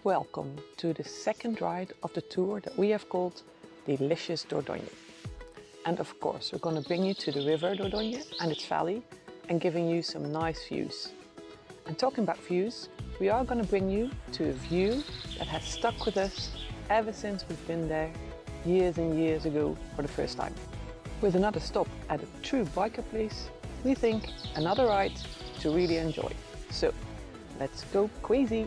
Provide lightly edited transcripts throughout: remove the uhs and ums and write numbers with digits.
Welcome to the second ride of the tour that we have called Delicious Dordogne. And of course, we're going to bring you to the river Dordogne and its valley and giving you some nice views. And talking about views, we are going to bring you to a view that has stuck with us ever since we've been there years and years ago for the first time. With another stop at a true biker place, we think another ride to really enjoy. So let's go crazy!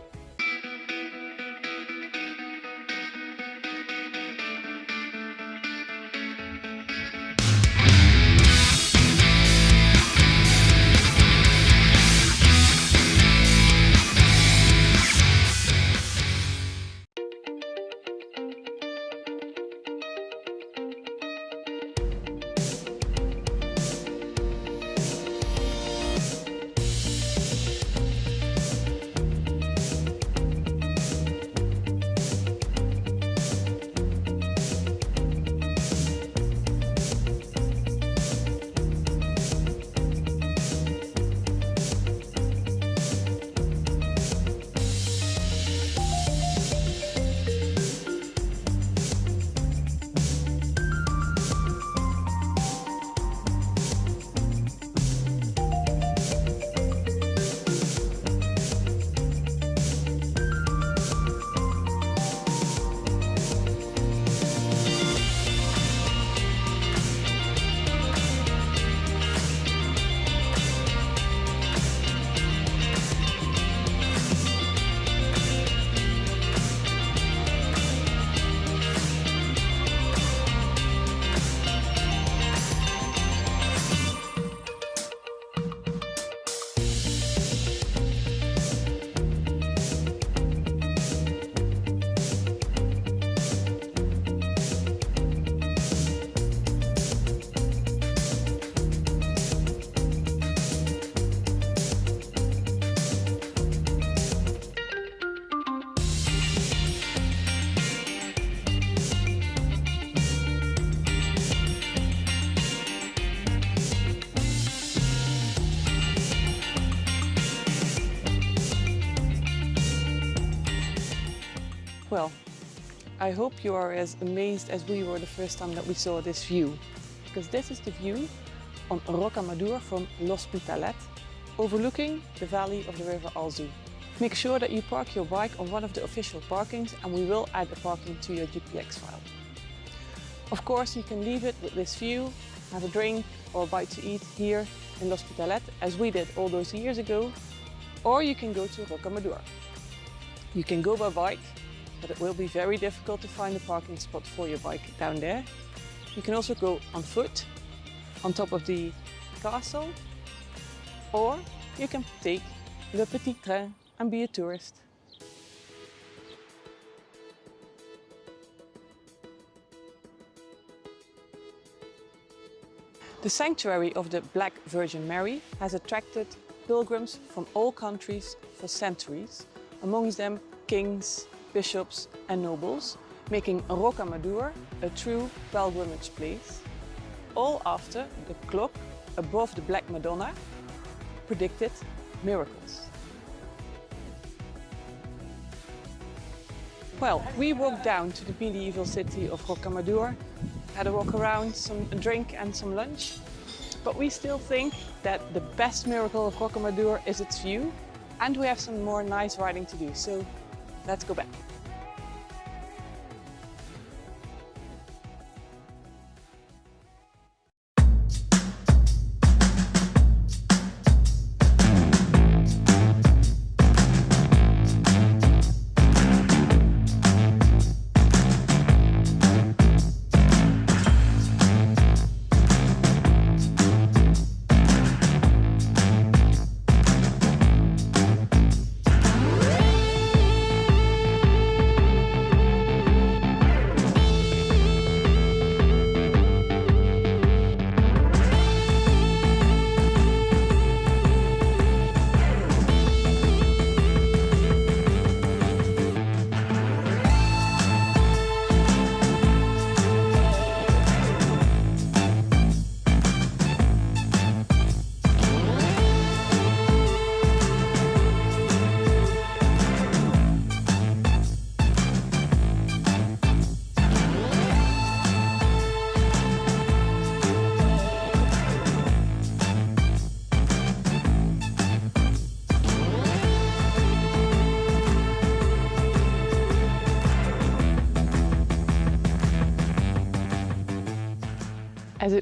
Well, I hope you are as amazed as we were the first time that we saw this view, because this is the view on Rocamadour from L'Hospitalet, overlooking the valley of the river Alzou. Make sure that you park your bike on one of the official parkings and we will add the parking to your GPX file. Of course, you can leave it with this view, have a drink or a bite to eat here in L'Hospitalet, as we did all those years ago, or you can go to Rocamadour. You can go by bike, but it will be very difficult to find a parking spot for your bike down there. You can also go on foot on top of the castle, or you can take Le Petit Train and be a tourist. The sanctuary of the Black Virgin Mary has attracted pilgrims from all countries for centuries, amongst them kings, bishops and nobles, making Rocamadour a true pilgrimage place, all after the clock above the Black Madonna predicted miracles. Well, we walked down to the medieval city of Rocamadour, had a walk around, a drink and some lunch, but we still think that the best miracle of Rocamadour is its view, and we have some more nice riding to do, so let's go back.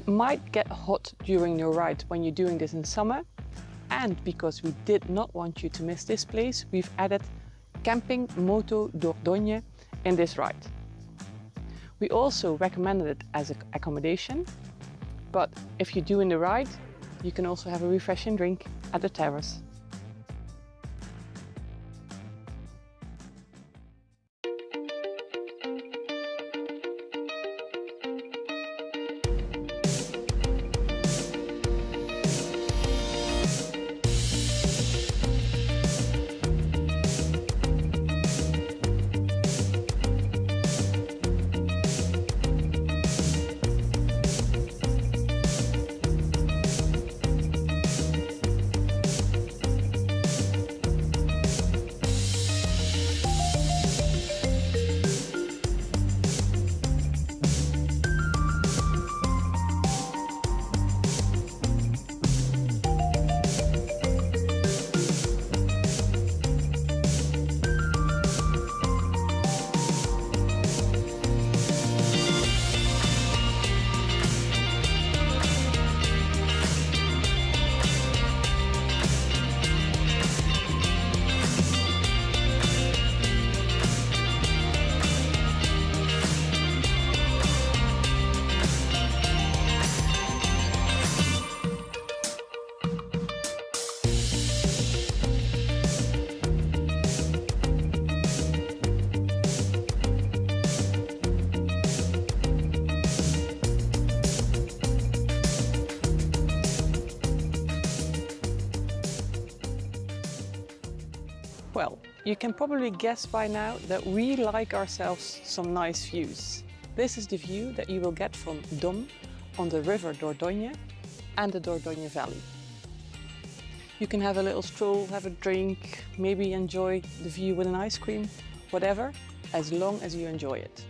it might get hot during your ride when you're doing this in summer. And because we did not want you to miss this place, we've added Camping Moto Dordogne in this ride. We also recommended it as an accommodation, but if you're doing the ride, you can also have a refreshing drink at the terrace. Well, you can probably guess by now that we like ourselves some nice views. This is the view that you will get from Dom on the river Dordogne and the Dordogne Valley. You can have a little stroll, have a drink, maybe enjoy the view with an ice cream, whatever, as long as you enjoy it.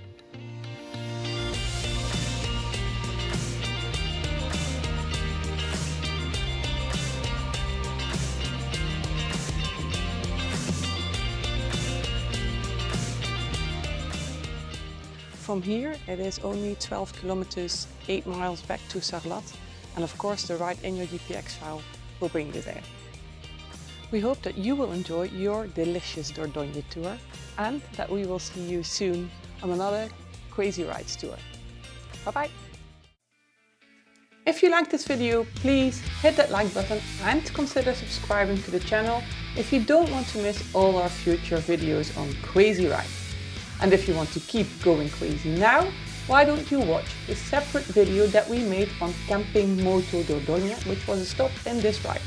From here it is only 12 kilometers, 8 miles back to Sarlat, and of course the ride in your GPX file will bring you there. We hope that you will enjoy your delicious Dordogne tour and that we will see you soon on another Crazy Rides tour. Bye bye! If you liked this video, please hit that like button and consider subscribing to the channel if you don't want to miss all our future videos on Crazy Rides. And if you want to keep going crazy now, why don't you watch the separate video that we made on Camping Moto Dordogne, which was a stop in this ride.